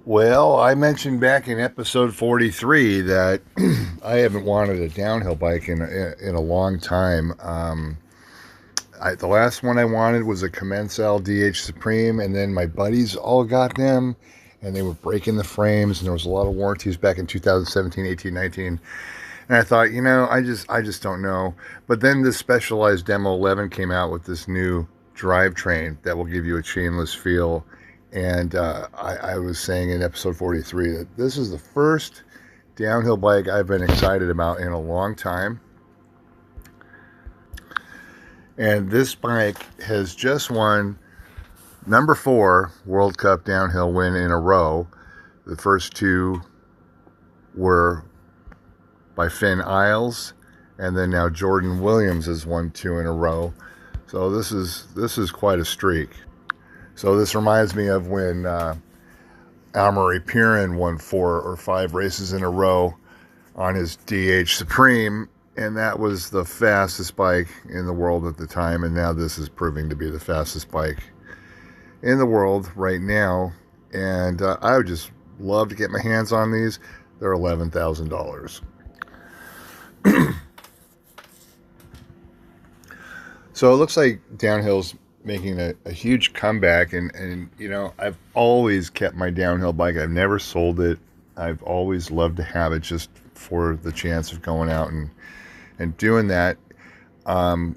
Well, I mentioned back in episode 43 that I haven't wanted a downhill bike in a long time. The last one I wanted was a Commensal DH Supreme, and then my buddies all got them, and they were breaking the frames, and there was a lot of warranties back in 2017, 18, 19. And I thought, I just don't know. But then this Specialized Demo 11 came out with this new drivetrain that will give you a chainless feel. And I was saying in episode 43 that this is the first downhill bike I've been excited about in a long time. And this bike has just won number 4 World Cup downhill win in a row. The first 2 were by Finn Isles, and then now Jordan Williams has won 2 in a row. So this is quite a streak. So this reminds me of when aMTBer won 4 or 5 races in a row on his DH Supreme, and that was the fastest bike in the world at the time, and now this is proving to be the fastest bike in the world right now. And I would just love to get my hands on these. They're $11,000. So it looks like downhill's making a huge comeback, and I've always kept my downhill bike. I've never sold it. I've always loved to have it just for the chance of going out and doing that. I've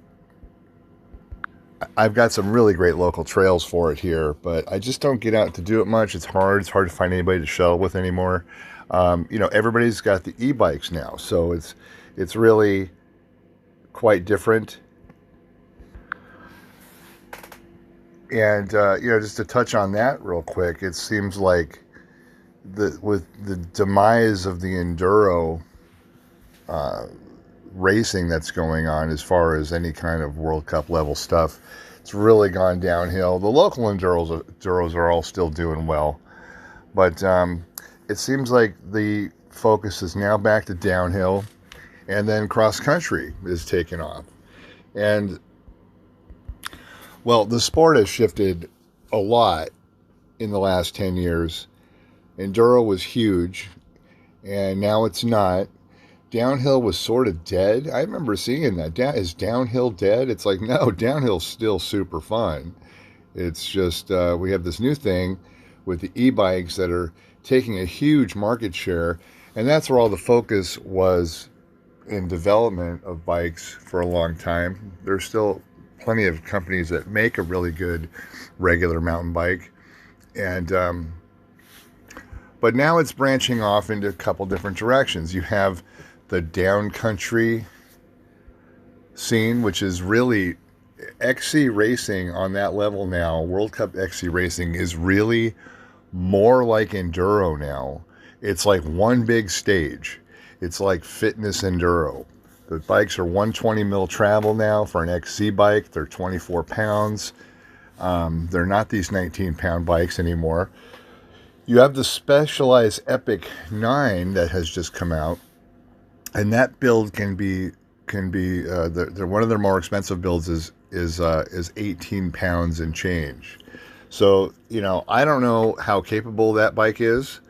got some really great local trails for it here, but I just don't get out to do it much. It's hard to find anybody to shuttle with anymore. Everybody's got the e-bikes now, so it's really quite different. And just to touch on that real quick, it seems like with the demise of the enduro racing that's going on, as far as any kind of World Cup level stuff, it's really gone downhill. The local enduros are all still doing well, but it seems like the focus is now back to downhill, and then cross country is taking off. And well, the sport has shifted a lot in the last 10 years. Enduro was huge, and now it's not. Downhill was sort of dead. I remember seeing that. Is downhill dead? It's like, no, downhill's still super fun. It's just we have this new thing with the e-bikes that are taking a huge market share, and that's where all the focus was in development of bikes for a long time. There's still plenty of companies that make a really good regular mountain bike, and but now it's branching off into a couple different directions. You have the downcountry scene, which is really XC racing on that level now. World Cup XC racing is really more like enduro now. It's like one big stage. It's like fitness enduro. The bikes are 120 mil travel now for an XC bike. They're 24 pounds. They're not these 19-pound bikes anymore. You have the Specialized Epic 9 that has just come out, and that build can be they're one of their more expensive builds is 18 pounds and change. So I don't know how capable that bike is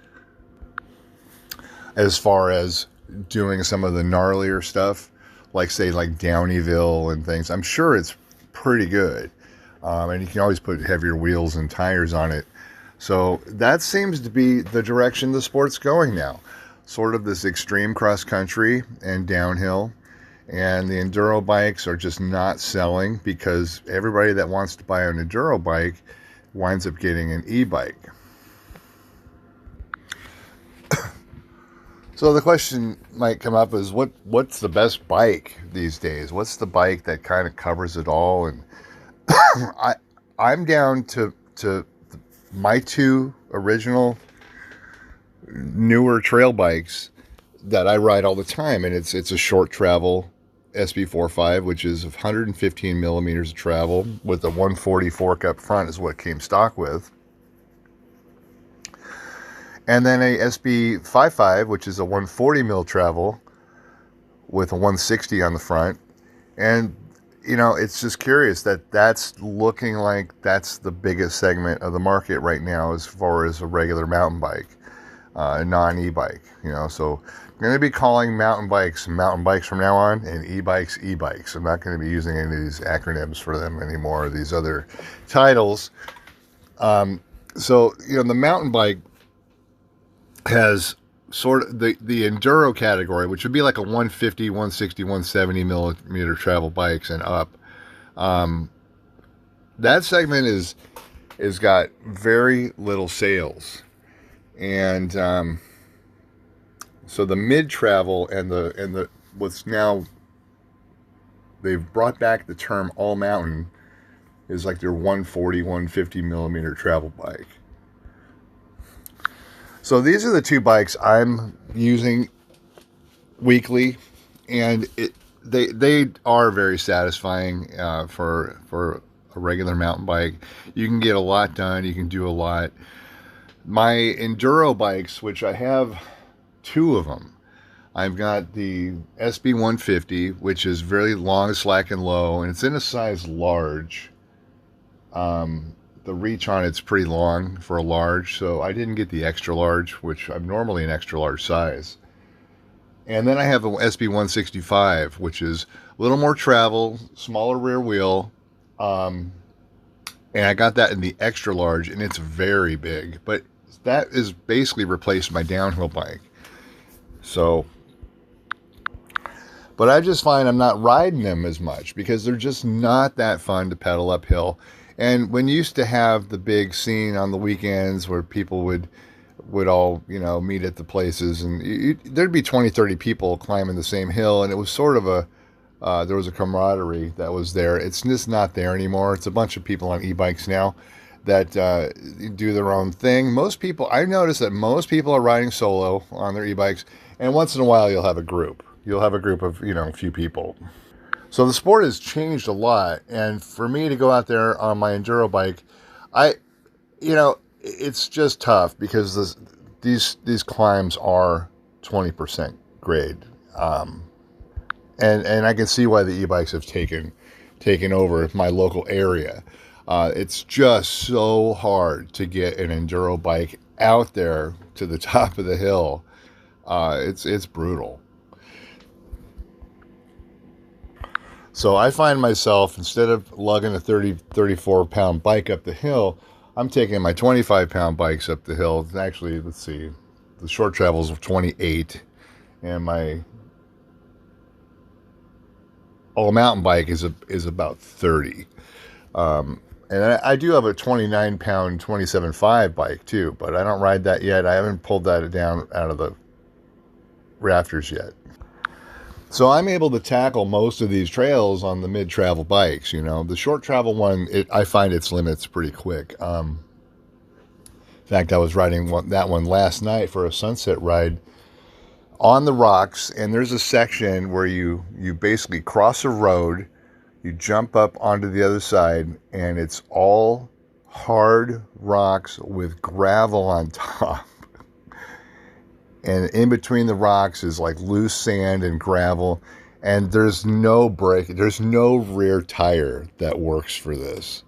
as far as doing some of the gnarlier stuff, like Downeyville and things. I'm sure it's pretty good, and you can always put heavier wheels and tires on it. So that seems to be the direction the sport's going now, sort of this extreme cross country and downhill. And the enduro bikes are just not selling because everybody that wants to buy an enduro bike winds up getting an e-bike. So the question might come up is what's the best bike these days? What's the bike that kind of covers it all? And I'm down to my 2 original newer trail bikes that I ride all the time, and it's a short travel SB45, which is 115 millimeters of travel with a 140 fork up front is what it came stock with. And then a SB55, which is a 140 mil travel with a 160 on the front. And you know, it's just curious that that's looking like that's the biggest segment of the market right now as far as a regular mountain bike, non-e-bike, you know. So I'm going to be calling mountain bikes from now on, and e-bikes e-bikes. I'm not going to be using any of these acronyms for them anymore, these other titles. So, you know, the mountain bike has sort of the enduro category, which would be like a 150, 160, 170 millimeter travel bikes and up. That segment is got very little sales. And so the mid travel and the what's now, they've brought back the term all mountain, is like their 140, 150 millimeter travel bike. So these are the two bikes I'm using weekly, and they are very satisfying for a regular mountain bike. You can get a lot done. You can do a lot. My enduro bikes, which I have two of them, I've got the SB150, which is very long, slack, and low, and it's in a size large. The reach on it's pretty long for a large, so I didn't get the extra large, which I'm normally an extra large size. And then I have the SB165, which is a little more travel, smaller rear wheel, and I got that in the extra large, and it's very big, but that is basically replaced my downhill bike. So, but I just find I'm not riding them as much because they're just not that fun to pedal uphill. And when you used to have the big scene on the weekends where people would all, you know, meet at the places, and there'd be 20, 30 people climbing the same hill, and it was sort of there was a camaraderie that was there. It's just not there anymore. It's a bunch of people on e-bikes now that do their own thing. Most people, I've noticed that most people are riding solo on their e-bikes, and once in a while you'll have a group. You'll have a group of, you know, a few people. So the sport has changed a lot, and for me to go out there on my enduro bike, you know, it's just tough because these climbs are 20% grade, and I can see why the e-bikes have taken over my local area. It's just so hard to get an enduro bike out there to the top of the hill. It's brutal. So I find myself, instead of lugging a 34 pound bike up the hill, I'm taking my 25 pound bikes up the hill. Actually, let's see, the short travels of 28, and my all mountain bike is about 30. And I do have a 29 pound 27.5 bike too, but I don't ride that yet. I haven't pulled that down out of the rafters yet. So I'm able to tackle most of these trails on the mid-travel bikes. You know, the short travel one, I find its limits pretty quick. In fact, I was riding that one last night for a sunset ride on the rocks, and there's a section where you basically cross a road, you jump up onto the other side, and it's all hard rocks with gravel on top. And in between the rocks is like loose sand and gravel, and there's no brake, there's no rear tire that works for this.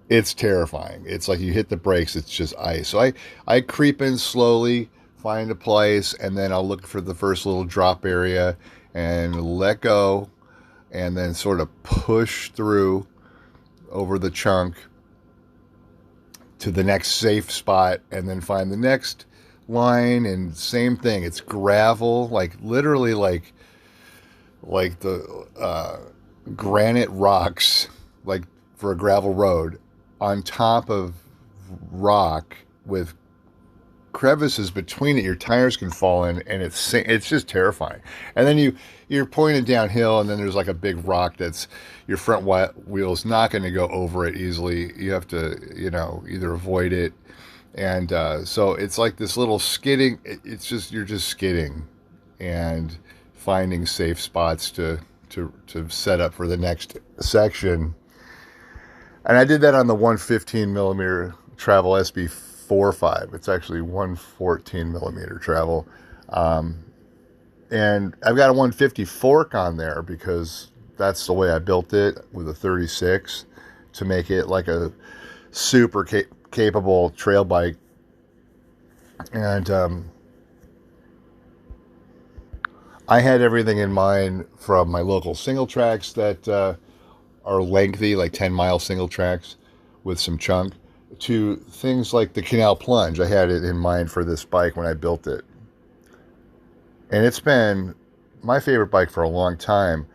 It's terrifying. It's like you hit the brakes, it's just ice. So I creep in slowly, find a place, and then I'll look for the first little drop area and let go, and then sort of push through over the chunk to the next safe spot, and then find the next line, and same thing. It's gravel, like literally like the granite rocks, like for a gravel road, on top of rock with crevices between it. Your tires can fall in, and it's just terrifying. And then you're pointed downhill, and then there's like a big rock that's your front wheel's not going to go over it easily. You have to, you know, either avoid it. And so it's like this little skidding. It's just, you're just skidding and finding safe spots to set up for the next section. And I did that on the 115 millimeter travel SB45. It's actually 114 millimeter travel. And I've got a 150 fork on there because that's the way I built it with a 36 to make it like a super capable trail bike. And I had everything in mind, from my local single tracks that are lengthy, like 10-mile single tracks with some chunk, to things like the Canal Plunge. I had it in mind for this bike when I built it. And it's been my favorite bike for a long time.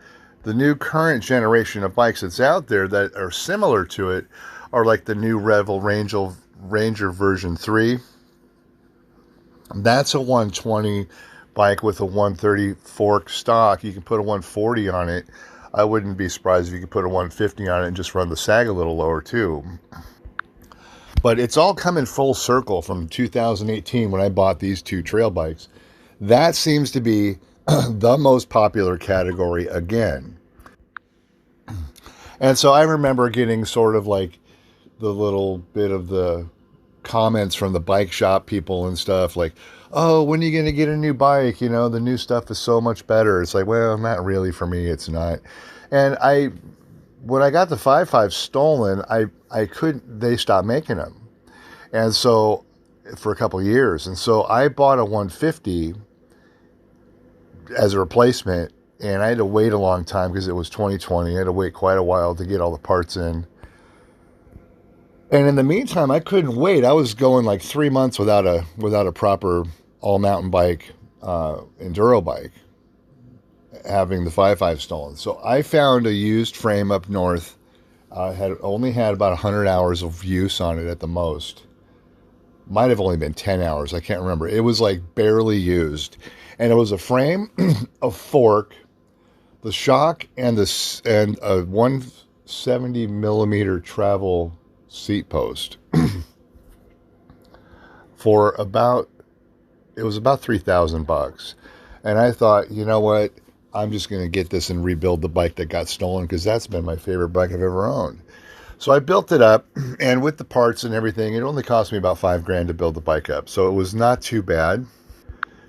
The new current generation of bikes that's out there that are similar to it are like the new Revel Ranger version 3. That's a 120 bike with a 130 fork stock. You can put a 140 on it. I wouldn't be surprised if you could put a 150 on it and just run the sag a little lower too. But it's all coming full circle from 2018 when I bought these two trail bikes. That seems to be the most popular category again. And so I remember getting sort of like the little bit of the comments from the bike shop people and stuff like, oh, when are you going to get a new bike? You know, the new stuff is so much better. It's like, well, not really for me. It's not. And when I got the 5.5 stolen, I couldn't, they stopped making them. And so for a couple of years. And so I bought a 150 as a replacement, and I had to wait a long time because it was 2020. I had to wait quite a while to get all the parts in. And in the meantime, I couldn't wait. I was going like 3 months without a proper all mountain bike, enduro bike, having the 5.5 stolen. So I found a used frame up north. Had only had about 100 hours of use on it at the most. Might have only been 10 hours. I can't remember. It was like barely used. And it was a frame, a fork, the shock, and a 170 millimeter travel seat post for about $3,000. And I thought, you know what? I'm just going to get this and rebuild the bike that got stolen, because that's been my favorite bike I've ever owned. So I built it up, and with the parts and everything, it only cost me about $5,000 to build the bike up. So it was not too bad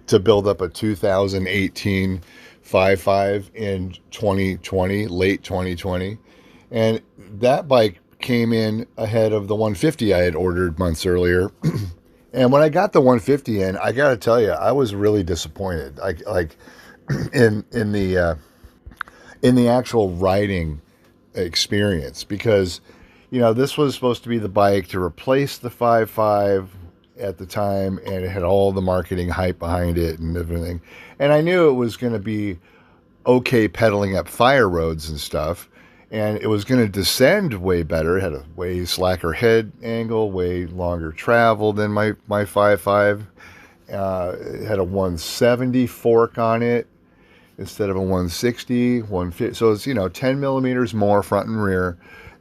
to build up a 2018 5.5 in 2020, late 2020. And that bike came in ahead of the 150 I had ordered months earlier. And when I got the 150 in, I got to tell you, I was really disappointed. Like in the actual riding experience, because this was supposed to be the bike to replace the 5.5 at the time, and it had all the marketing hype behind it and everything. And I knew it was going to be okay pedaling up fire roads and stuff, and it was going to descend way better. It had a way slacker head angle, way longer travel than my 5.5. It had a 170 fork on it instead of a 160, 150. So it's 10 millimeters more front and rear,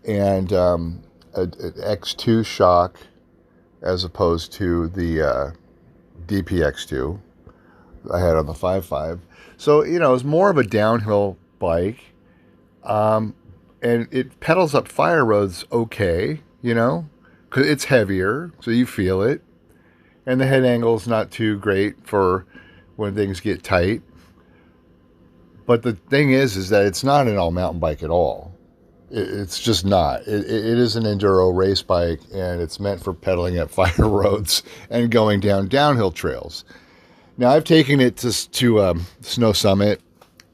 and an X2 shock as opposed to the DPX2 I had on the 5.5. So, it was more of a downhill bike. And it pedals up fire roads okay, because it's heavier, so you feel it. And the head angle is not too great for when things get tight. But the thing is that it's not an all-mountain bike at all. It's just not. It is an enduro race bike, and it's meant for pedaling up fire roads and going down downhill trails. Now, I've taken it to Snow Summit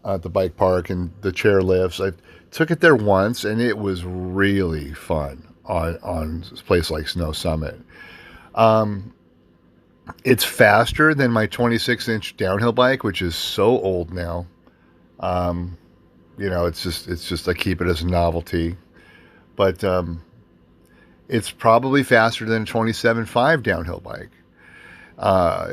at the bike park and the chair lifts. I took it there once, and it was really fun on a place like Snow Summit. It's faster than my 26-inch downhill bike, which is so old now. It's just I keep it as a novelty, but it's probably faster than a 27.5 downhill bike.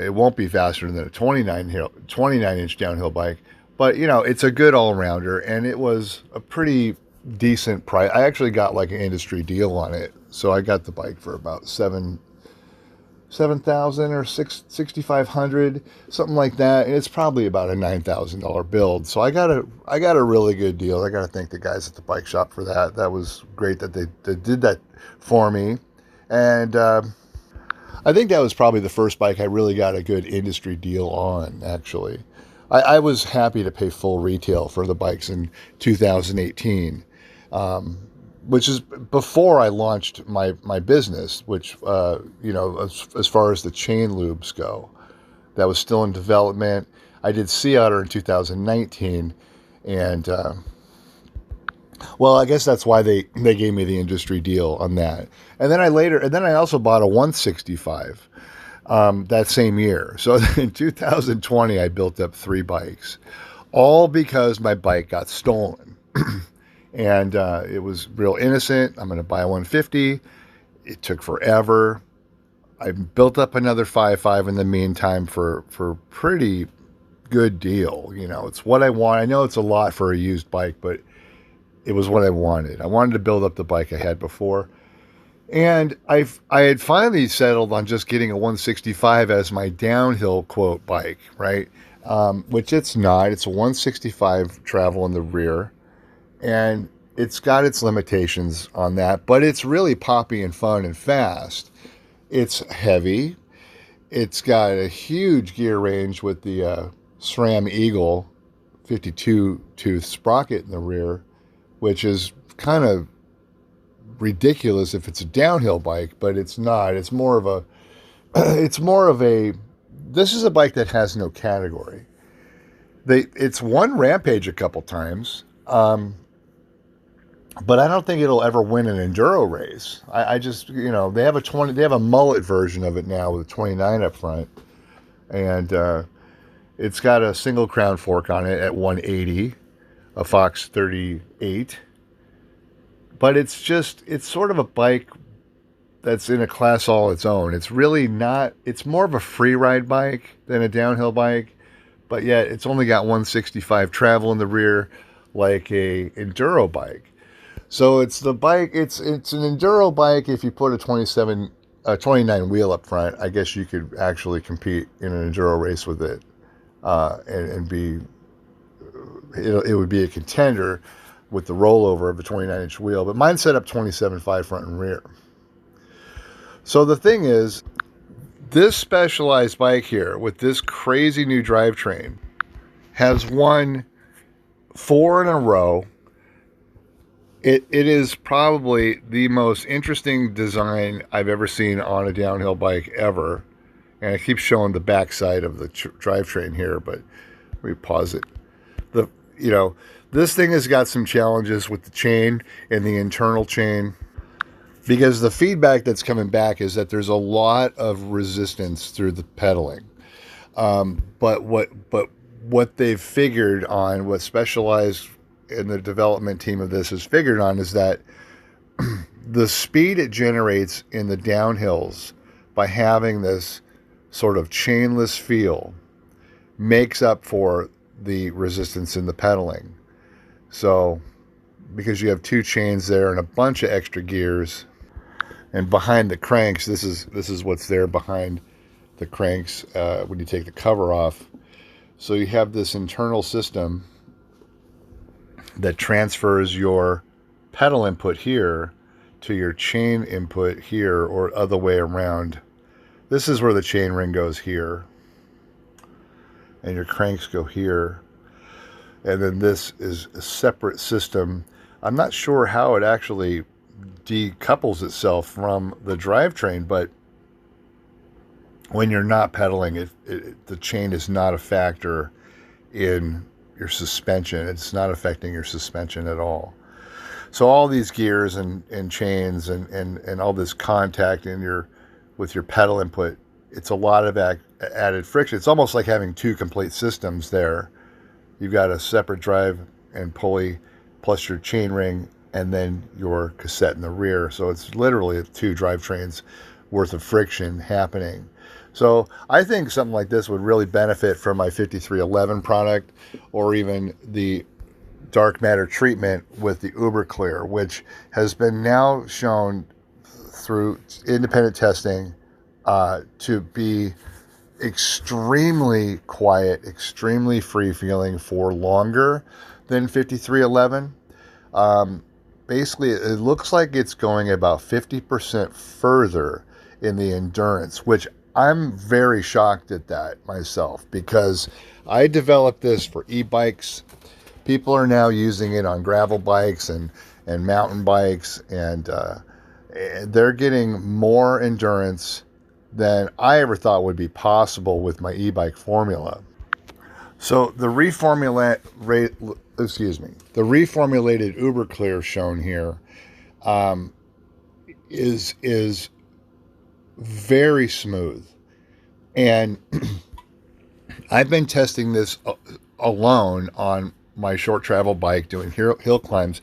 It won't be faster than a 29-inch downhill bike, but it's a good all-rounder, and it was a pretty decent price. I actually got like an industry deal on it, so I got the bike for about $7,000 or $6,500, something like that, and it's probably about a $9,000 build. So I got a really good deal. I got to thank the guys at the bike shop for that. That was great that they did that for me, and I think that was probably the first bike I really got a good industry deal on, actually. I was happy to pay full retail for the bikes in 2018, which is before I launched my business, which, as far as the chain lubes go, that was still in development. I did Sea Otter in 2019, and well, I guess that's why they gave me the industry deal on that. And then I also bought a 165 that same year. So in 2020, I built up 3 bikes, all because my bike got stolen. And it was real innocent. I'm going to buy a 150. It took forever. I built up another 5.5 in the meantime for pretty good deal. It's what I want. I know it's a lot for a used bike, but it was what I wanted. I wanted to build up the bike I had before. And I had finally settled on just getting a 165 as my downhill quote bike, right? Which it's not. It's a 165 travel in the rear. And it's got its limitations on that, but it's really poppy and fun and fast. It's heavy. It's got a huge gear range with the SRAM Eagle 52 tooth sprocket in the rear, which is kind of ridiculous if it's a downhill bike, but it's not. It's more of a this is a bike that has no category. It's won Rampage a couple times, but I don't think it'll ever win an enduro race. I just, they have a mullet version of it now with a 29 up front, and it's got a single crown fork on it at 180, a Fox 38. But it's sort of a bike that's in a class all its own. It's really not, it's more of a free ride bike than a downhill bike, but yet it's only got 165 travel in the rear like a enduro bike. So it's the bike, it's an enduro bike. If you put a 29 wheel up front, I guess you could actually compete in an enduro race with it, and it would be a contender with the rollover of a 29-inch wheel. But mine's set up 27.5 front and rear. So the thing is, this Specialized bike here with this crazy new drivetrain has won 4 in a row. It is probably the most interesting design I've ever seen on a downhill bike ever. And I keep showing the backside of the drivetrain here, but let me pause it. This thing has got some challenges with the chain and the internal chain, because the feedback that's coming back is that there's a lot of resistance through the pedaling. But what they've figured on, what Specialized in the development team of this has figured on, is that the speed it generates in the downhills by having this sort of chainless feel makes up for the resistance in the pedaling. So because you have 2 chains there and a bunch of extra gears, and behind the cranks, this is what's there behind the cranks when you take the cover off. So you have this internal system that transfers your pedal input here to your chain input here, or other way around. This is where the chain ring goes here, and your cranks go here. And then this is a separate system. I'm not sure how it actually decouples itself from the drivetrain, but when you're not pedaling, the chain is not a factor in your suspension. It's not affecting your suspension at all. So all these gears and chains and all this contact with your pedal input, it's a lot of added friction. It's almost like having 2 complete systems there. You've got a separate drive and pulley, plus your chain ring, and then your cassette in the rear. So it's literally 2 drivetrains worth of friction happening. So I think something like this would really benefit from my 5311 product, or even the Darkmatter treatment with the Uber Clear, which has been now shown through independent testing to be extremely quiet, extremely free-feeling for longer than 5311. Basically, it looks like it's going about 50% further in the endurance, which I'm very shocked at that myself, because I developed this for e-bikes. People are now using it on gravel bikes and mountain bikes, and they're getting more endurance than I ever thought would be possible with my e-bike formula. So the reformulated Uber Clear shown here is very smooth, and I've been testing this alone on my short travel bike doing hill climbs,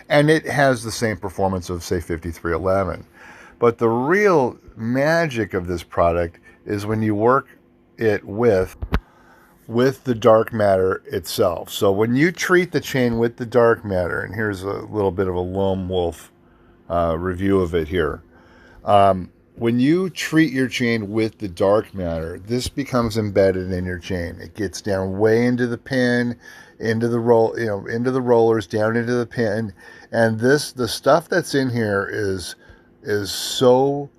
and it has the same performance of, say, 5311. But the real magic of this product is when you work it with the Darkmatter itself. So when you treat the chain with the Darkmatter, and here's a little bit of a Loam Wolf review of it here. When you treat your chain with the Darkmatter, this becomes embedded in your chain. It gets down way into the pin, into the rollers, down into the pin, and the stuff that's in here is so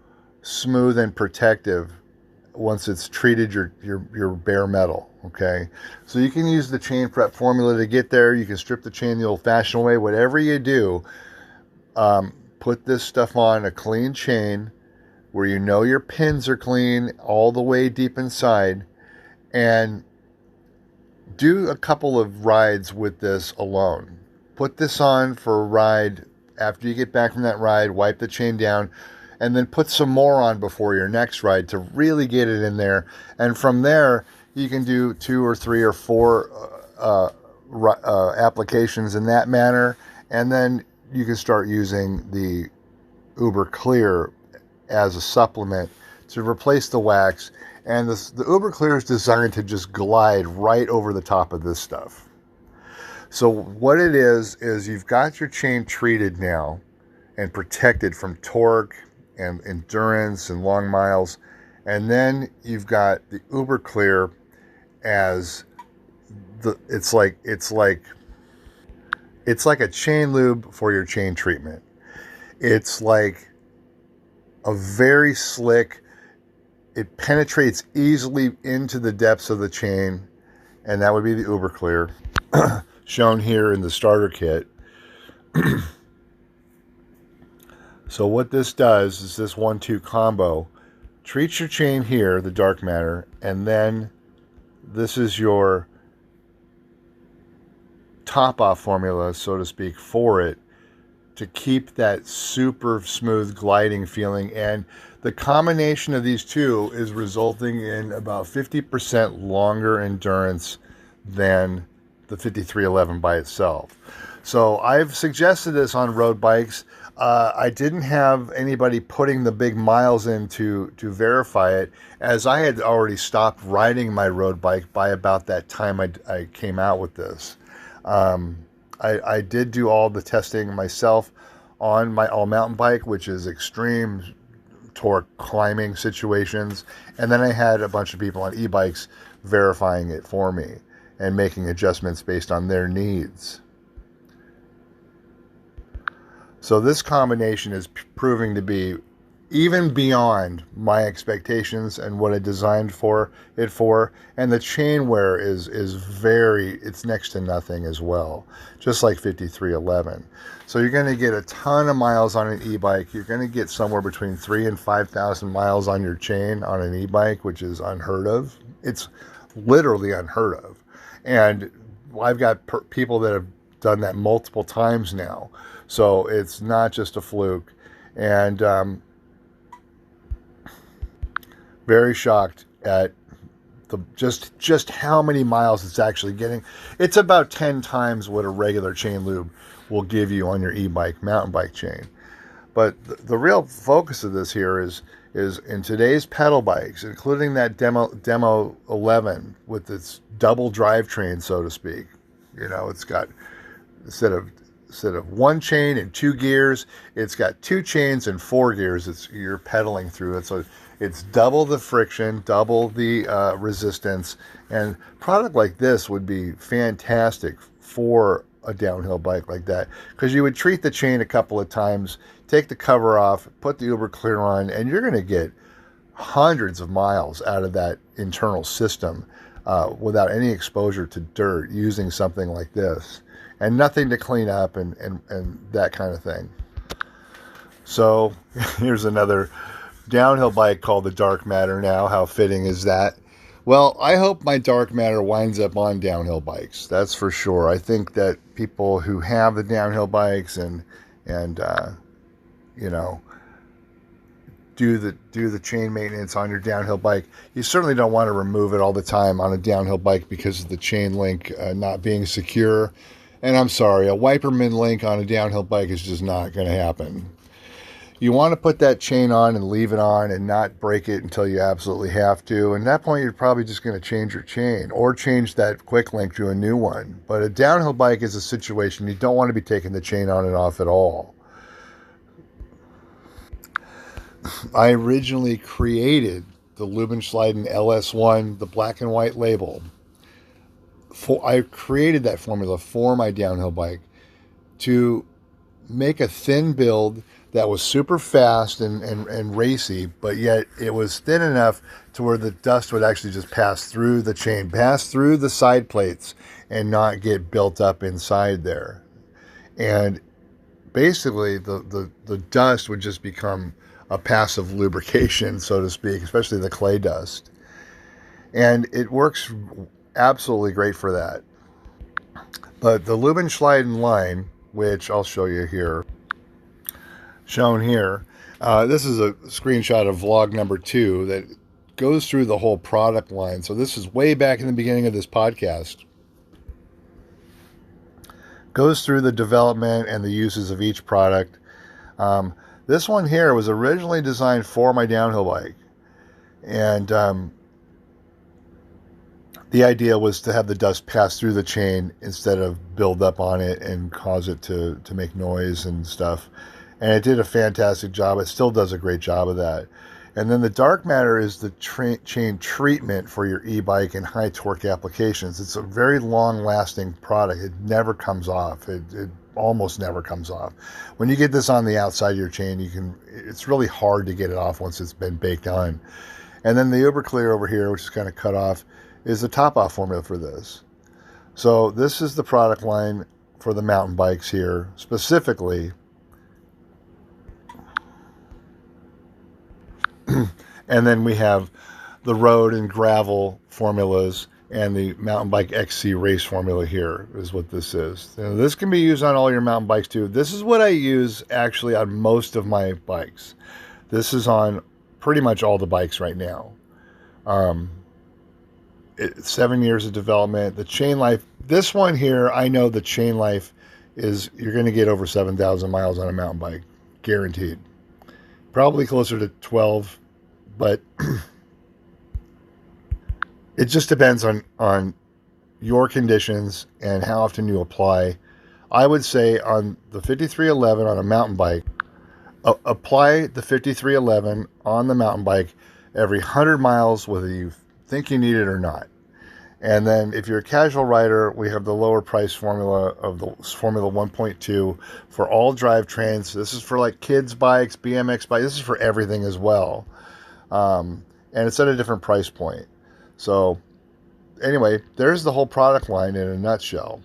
smooth and protective once it's treated your bare metal. Okay, so you can use the chain prep formula to get there. You can strip the chain the old-fashioned way. Whatever you do, put this stuff on a clean chain where you know your pins are clean all the way deep inside, and do a couple of rides with this alone. Put this on for a ride. After you get back from that ride, wipe the chain down, and then put some more on before your next ride to really get it in there. And from there, you can do 2 or 3 or 4 applications in that manner, and then you can start using the Uber Clear as a supplement to replace the wax. And the Uber Clear is designed to just glide right over the top of this stuff. So what it is you've got your chain treated now and protected from torque and endurance and long miles, and then you've got the Uber Clear as it's like a chain lube for your chain treatment. It's like a very slick, it penetrates easily into the depths of the chain, and that would be the Uber Clear shown here in the starter kit. So what this does is this 1-2 combo treats your chain here, the Darkmatter, and then this is your top-off formula, so to speak, for it, to keep that super smooth gliding feeling. And the combination of these two is resulting in about 50% longer endurance than the 5311 by itself. So I've suggested this on road bikes. I didn't have anybody putting the big miles in to verify it, as I had already stopped riding my road bike by about that time I came out with this. I did do all the testing myself on my all-mountain bike, which is extreme torque climbing situations, and then I had a bunch of people on e-bikes verifying it for me and making adjustments based on their needs. So this combination is proving to be even beyond my expectations and what I designed for it for. And the chain wear is it's next to nothing as well, just like 5311. So you're going to get a ton of miles on an e-bike. You're going to get somewhere between 3,000 and 5,000 miles on your chain on an e-bike, which is unheard of. It's literally unheard of. And I've got people that have done that multiple times now. So it's not just a fluke. And very shocked at the just how many miles it's actually getting. It's about 10 times what a regular chain lube will give you on your e-bike, mountain bike chain. But the real focus of this here is in today's pedal bikes, including that Demo 11 with its double drivetrain, so to speak. You know, it's got, instead of one chain and 2 gears, it's got 2 chains and 4 gears. You're pedaling through it, so it's double the friction, double the resistance. And a product like this would be fantastic for a downhill bike like that, because you would treat the chain a couple of times, take the cover off, put the Uber Clear on, and you're going to get hundreds of miles out of that internal system without any exposure to dirt using something like this, and nothing to clean up and that kind of thing. So here's another downhill bike called the Darkmatter now. How fitting is that? Well, I hope my Darkmatter winds up on downhill bikes. That's for sure. I think that people who have the downhill bikes and you know, do the chain maintenance on your downhill bike, you certainly don't want to remove it all the time on a downhill bike because of the chain link not being secure. And I'm sorry, a Wiperman link on a downhill bike is just not going to happen. You want to put that chain on and leave it on and not break it until you absolutely have to. And at that point, you're probably just going to change your chain or change that quick link to a new one. But a downhill bike is a situation you don't want to be taking the chain on and off at all. I originally created the Lubenschleiden LS1, the black and white label. I created that formula for my downhill bike to make a thin build that was super fast and racy, but yet it was thin enough to where the dust would actually just pass through the chain, pass through the side plates, and not get built up inside there. And basically, the dust would just become a passive lubrication, so to speak, especially the clay dust. And it works absolutely great for that. But the Lubenschleiden line, which I'll show you here, shown here, this is a screenshot of vlog number 2 that goes through the whole product line. So this is way back in the beginning of this podcast. Goes through the development and the uses of each product. This one here was originally designed for my downhill bike. And the idea was to have the dust pass through the chain instead of build up on it and cause it to make noise and stuff. And it did a fantastic job. It still does a great job of that. And then the Darkmatter is the chain treatment for your e-bike and high torque applications. It's a very long-lasting product. It never comes off. It almost never comes off. When you get this on the outside of your chain, it's really hard to get it off once it's been baked on. And then the Uber Clear over here, which is kind of cut off, is the top-off formula for this. So this is the product line for the mountain bikes here, specifically. And then we have the road and gravel formulas and the mountain bike XC race formula here is what this is. Now, this can be used on all your mountain bikes too. This is what I use actually on most of my bikes. This is on pretty much all the bikes right now. 7 years of development. The chain life, this one here, I know the chain life is, you're going to get over 7,000 miles on a mountain bike, guaranteed. Probably closer to 12, but it just depends on your conditions and how often you apply. I would say on the 5311 on a mountain bike, apply the 5311 on the mountain bike every 100 miles, whether you think you need it or not. And then if you're a casual rider, we have the lower price formula of the Formula 1.2 for all drivetrains. This is for like kids bikes, BMX bikes. This is for everything as well. And it's at a different price point. So anyway, there's the whole product line in a nutshell.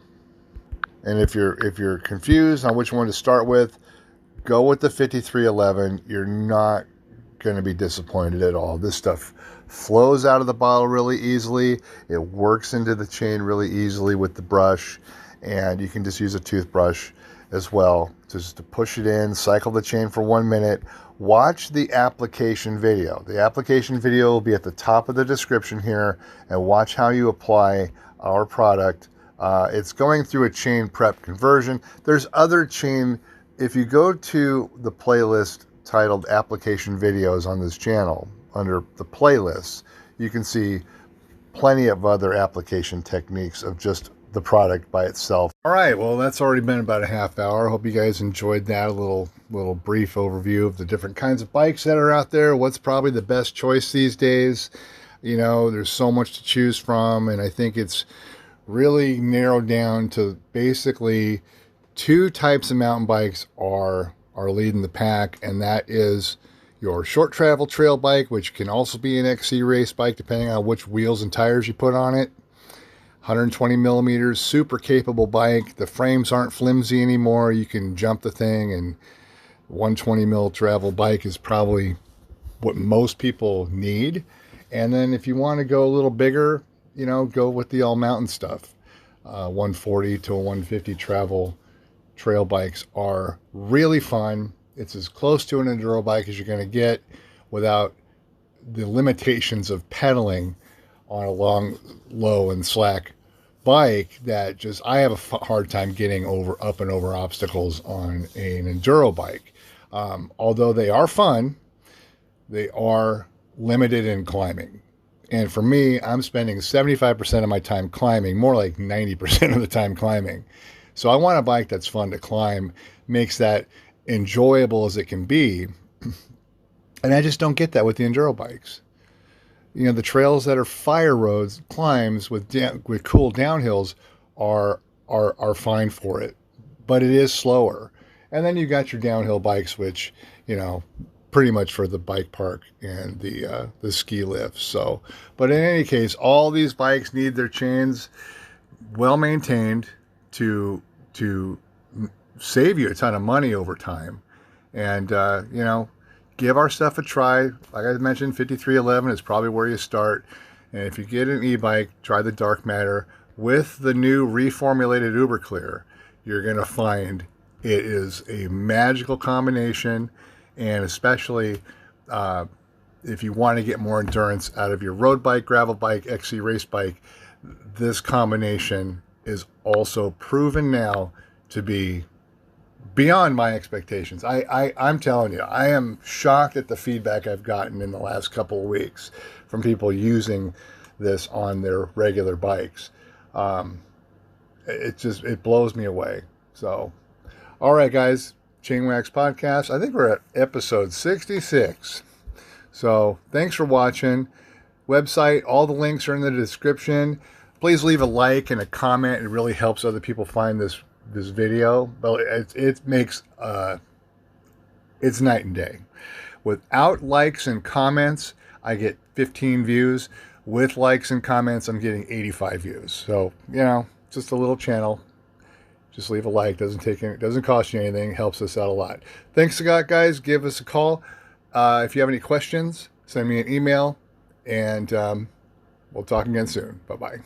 And if you're confused on which one to start with, go with the 5311. You're not going to be disappointed at all. This stuff flows out of the bottle really easily. It works into the chain really easily with the brush, and you can just use a toothbrush as well just to push it in, cycle the chain for 1 minute. Watch the application video. The application video will be at the top of the description here, and watch how you apply our product. It's going through a chain prep conversion. There's other chain, if you go to the playlist titled application videos on this channel, under the playlists, you can see plenty of other application techniques of just the product by itself. All right, well, that's already been about a half hour. I hope you guys enjoyed that, a little brief overview of the different kinds of bikes that are out there. What's probably the best choice these days? You know, there's so much to choose from, and I think it's really narrowed down to basically 2 types of mountain bikes are leading the pack, and that is your short travel trail bike, which can also be an XC race bike depending on which wheels and tires you put on it. 120 millimeters, super capable bike. The frames aren't flimsy anymore. You can jump the thing, and 120 mil travel bike is probably what most people need. And then if you want to go a little bigger, you know, go with the all mountain stuff. 140 to a 150 travel trail bikes are really fun. It's as close to an enduro bike as you're going to get without the limitations of pedaling on a long, low, and slack bike that just, I have a hard time getting up and over obstacles on an enduro bike. Although they are fun, they are limited in climbing. And for me, I'm spending 75% of my time climbing, more like 90% of the time climbing. So I want a bike that's fun to climb, makes that enjoyable as it can be. And I just don't get that with the enduro bikes. You know, the trails that are fire roads, climbs with cool downhills are fine for it, but it is slower. And then you got your downhill bikes, which, you know, pretty much for the bike park and the ski lifts. So, but in any case, all these bikes need their chains well maintained to save you a ton of money over time. And you know, give our stuff a try. Like I mentioned, 5311 is probably where you start. And if you get an e-bike, try the Darkmatter with the new reformulated Uberclear. You're going to find it is a magical combination. And especially if you want to get more endurance out of your road bike, gravel bike, XC race bike, this combination is also proven now to be beyond my expectations. I'm telling you, I am shocked at the feedback I've gotten in the last couple of weeks from people using this on their regular bikes. It blows me away. So, all right, guys. Chainwax podcast. I think we're at episode 66. So thanks for watching. Website, all the links are in the description. Please leave a like and a comment. It really helps other people find this video. But it makes it's night and day. Without likes and comments, I get 15 views. With likes and comments, I'm getting 85 views. So, you know, just a little channel. Just leave a like. Doesn't cost you anything. Helps us out a lot. Thanks a lot, guys. Give us a call. If you have any questions, send me an email. And we'll talk again soon. Bye-bye.